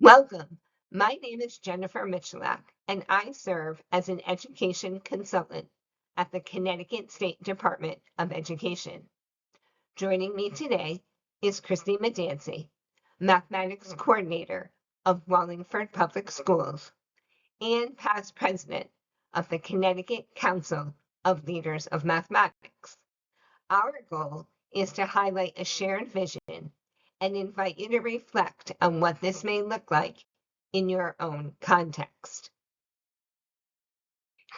Welcome. My name is Jennifer Michalak, and I serve as an education consultant at the Connecticut State Department of Education. Joining me today is Christy Medancy, Mathematics Coordinator of Wallingford Public Schools and past president of the Connecticut Council of Leaders of Mathematics. Our goal is to highlight a shared vision and invite you to reflect on what this may look like in your own context.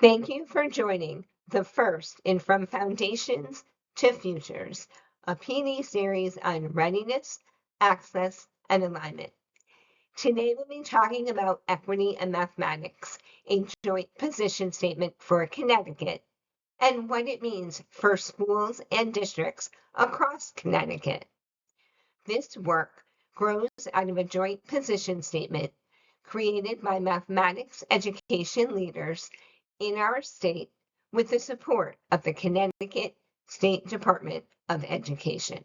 Thank you for joining the first in From Foundations to Futures, a PD series on readiness, access, and alignment. Today we'll be talking about equity and mathematics, a joint position statement for Connecticut, and what it means for schools and districts across Connecticut. This work grows out of a joint position statement created by mathematics education leaders in our state with the support of the Connecticut State Department of Education.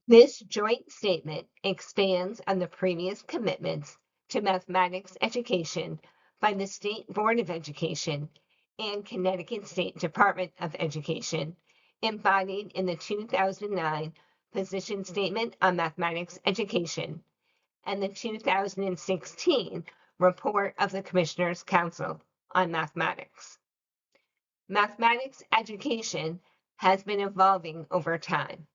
This joint statement expands on the previous commitments to mathematics education by the State Board of Education and Connecticut State Department of Education, embodied in the 2009 Position Statement on Mathematics Education and the 2016 Report of the Commissioners' Council on Mathematics. Mathematics education has been evolving over time.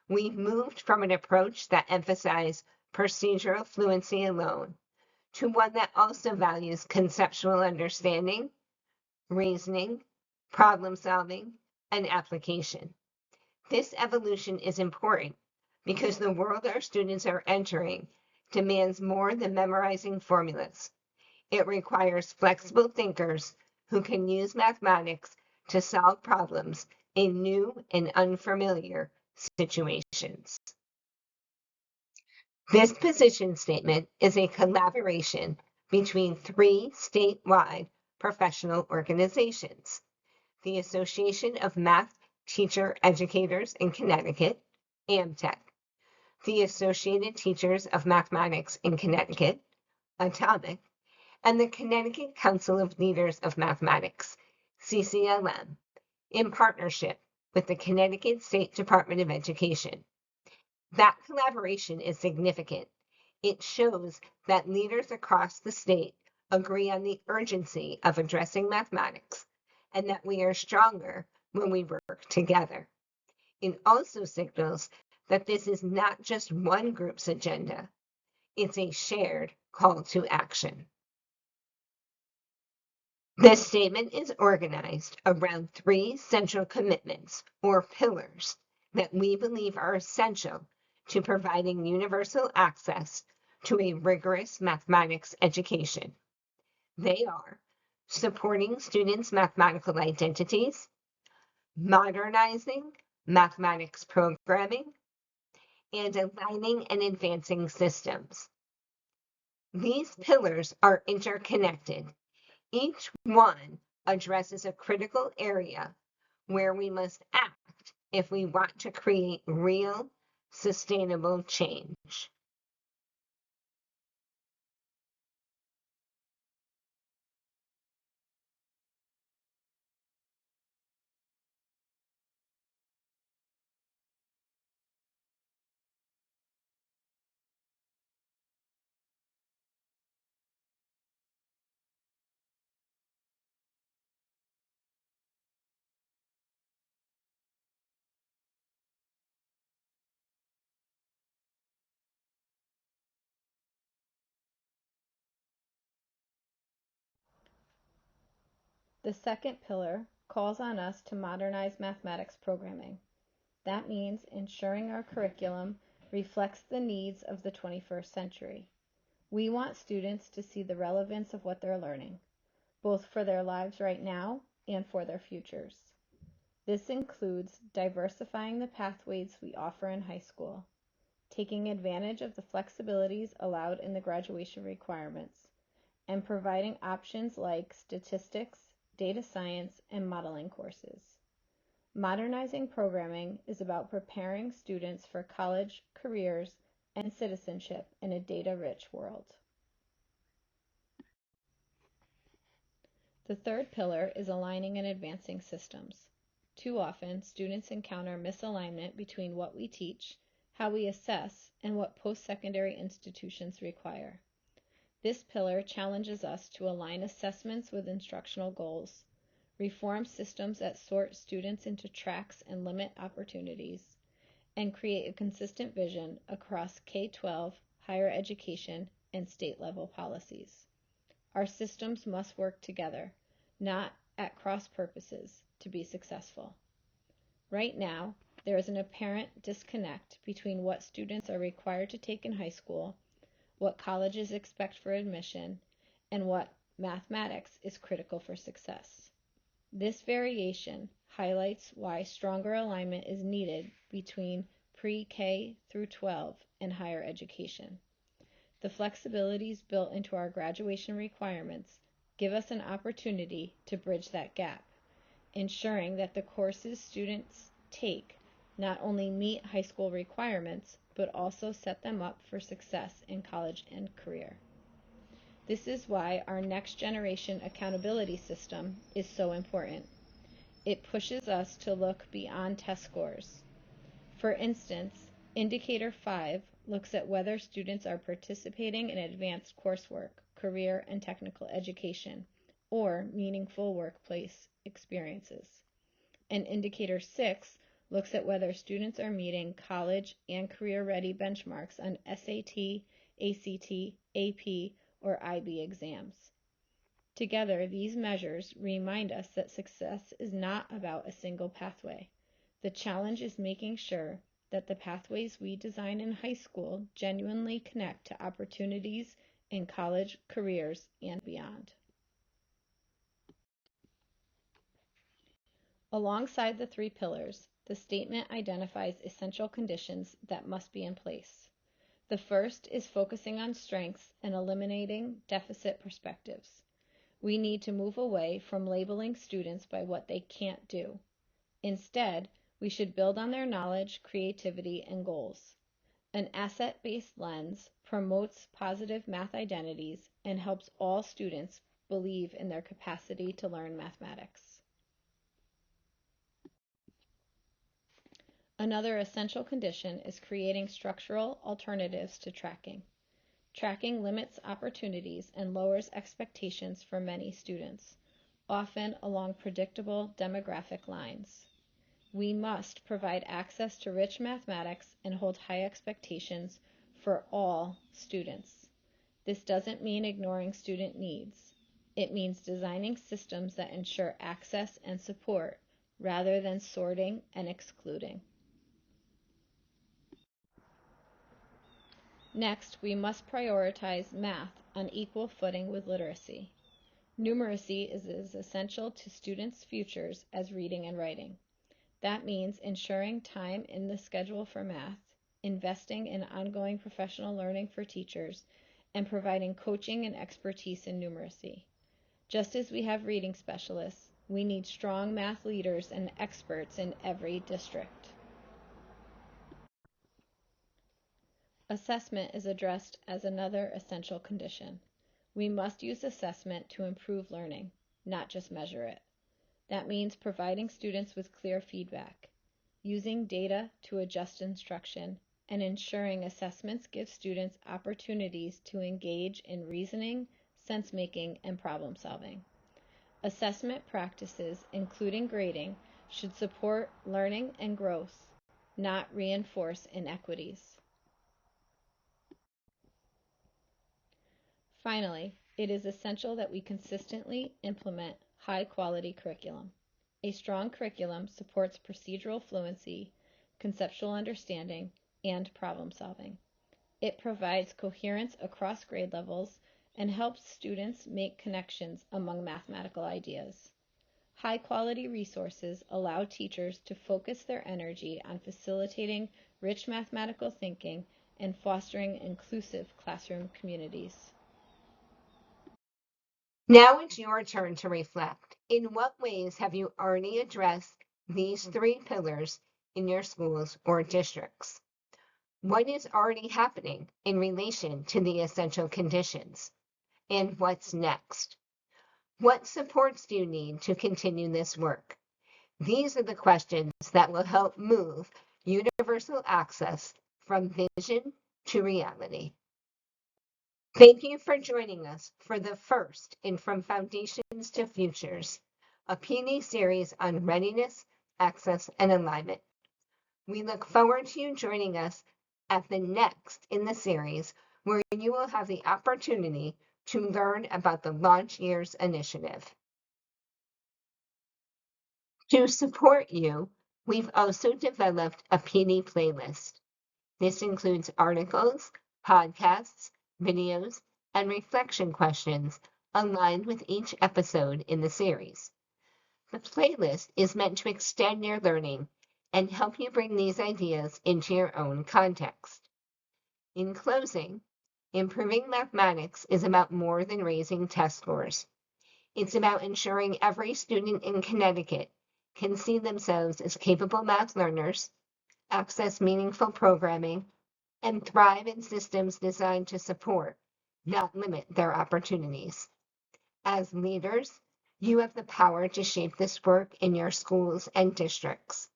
We've moved from an approach that emphasized procedural fluency alone to one that also values conceptual understanding, reasoning, problem solving, and application. This evolution is important because the world our students are entering demands more than memorizing formulas. It requires flexible thinkers who can use mathematics to solve problems in new and unfamiliar situations. This position statement is a collaboration between three statewide professional organizations: the Association of Math Teacher Educators in Connecticut, AMTEC, the Associated Teachers of Mathematics in Connecticut, ATOMIC, and the Connecticut Council of Leaders of Mathematics, CCLM, in partnership with the Connecticut State Department of Education. That collaboration is significant. It shows that leaders across the state agree on the urgency of addressing mathematics and that we are stronger when we work together. It also signals that this is not just one group's agenda, it's a shared call to action. This statement is organized around three central commitments or pillars that we believe are essential to providing universal access to a rigorous mathematics education. They are supporting students' mathematical identities, modernizing mathematics programming, and aligning and advancing systems. These pillars are interconnected. Each one addresses a critical area where we must act if we want to create real, sustainable change. The second pillar calls on us to modernize mathematics programming. That means ensuring our curriculum reflects the needs of the 21st century. We want students to see the relevance of what they're learning, both for their lives right now and for their futures. This includes diversifying the pathways we offer in high school, taking advantage of the flexibilities allowed in the graduation requirements, and providing options like statistics, data science, and modeling courses. Modernizing programming is about preparing students for college, careers, and citizenship in a data-rich world. The third pillar is aligning and advancing systems. Too often, students encounter misalignment between what we teach, how we assess, and what post-secondary institutions require. This pillar challenges us to align assessments with instructional goals, reform systems that sort students into tracks and limit opportunities, and create a consistent vision across K-12, higher education, and state-level policies. Our systems must work together, not at cross purposes, to be successful. Right now, there is an apparent disconnect between what students are required to take in high school, what colleges expect for admission, and what mathematics is critical for success. This variation highlights why stronger alignment is needed between pre-K through 12 and higher education. The flexibilities built into our graduation requirements give us an opportunity to bridge that gap, ensuring that the courses students take not only meet high school requirements, but also set them up for success in college and career. This is why our next generation accountability system is so important. It pushes us to look beyond test scores. For instance, Indicator 5 looks at whether students are participating in advanced coursework, career and technical education, or meaningful workplace experiences. And Indicator 6 looks at whether students are meeting college and career-ready benchmarks on SAT, ACT, AP, or IB exams. Together, these measures remind us that success is not about a single pathway. The challenge is making sure that the pathways we design in high school genuinely connect to opportunities in college, careers, and beyond. Alongside the three pillars, the statement identifies essential conditions that must be in place. The first is focusing on strengths and eliminating deficit perspectives. We need to move away from labeling students by what they can't do. Instead, we should build on their knowledge, creativity, and goals. An asset-based lens promotes positive math identities and helps all students believe in their capacity to learn mathematics. Another essential condition is creating structural alternatives to tracking. Tracking limits opportunities and lowers expectations for many students, often along predictable demographic lines. We must provide access to rich mathematics and hold high expectations for all students. This doesn't mean ignoring student needs. It means designing systems that ensure access and support rather than sorting and excluding. Next, we must prioritize math on equal footing with literacy. Numeracy is as essential to students' futures as reading and writing. That means ensuring time in the schedule for math, investing in ongoing professional learning for teachers, and providing coaching and expertise in numeracy. Just as we have reading specialists, we need strong math leaders and experts in every district. Assessment is addressed as another essential condition. We must use assessment to improve learning, not just measure it. That means providing students with clear feedback, using data to adjust instruction, and ensuring assessments give students opportunities to engage in reasoning, sense-making, and problem-solving. Assessment practices, including grading, should support learning and growth, not reinforce inequities. Finally, it is essential that we consistently implement high-quality curriculum. A strong curriculum supports procedural fluency, conceptual understanding, and problem solving. It provides coherence across grade levels and helps students make connections among mathematical ideas. High-quality resources allow teachers to focus their energy on facilitating rich mathematical thinking and fostering inclusive classroom communities. Now it's your turn to reflect. In what ways have you already addressed these three pillars in your schools or districts? What is already happening in relation to the essential conditions? And what's next? What supports do you need to continue this work? These are the questions that will help move universal access from vision to reality. Thank you for joining us for the first in From Foundations to Futures, a PD series on readiness, access, and alignment. We look forward to you joining us at the next in the series, where you will have the opportunity to learn about the Launch Years Initiative. To support you, we've also developed a PD playlist. This includes articles, podcasts, videos, and reflection questions aligned with each episode in the series. The playlist is meant to extend your learning and help you bring these ideas into your own context. In closing, improving mathematics is about more than raising test scores. It's about ensuring every student in Connecticut can see themselves as capable math learners, access meaningful programming, and thrive in systems designed to support, not limit their opportunities. As leaders, you have the power to shape this work in your schools and districts.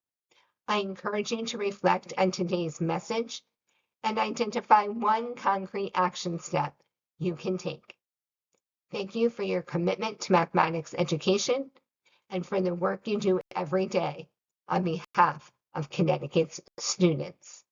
I encourage you to reflect on today's message and identify one concrete action step you can take. Thank you for your commitment to mathematics education and for the work you do every day on behalf of Connecticut's students.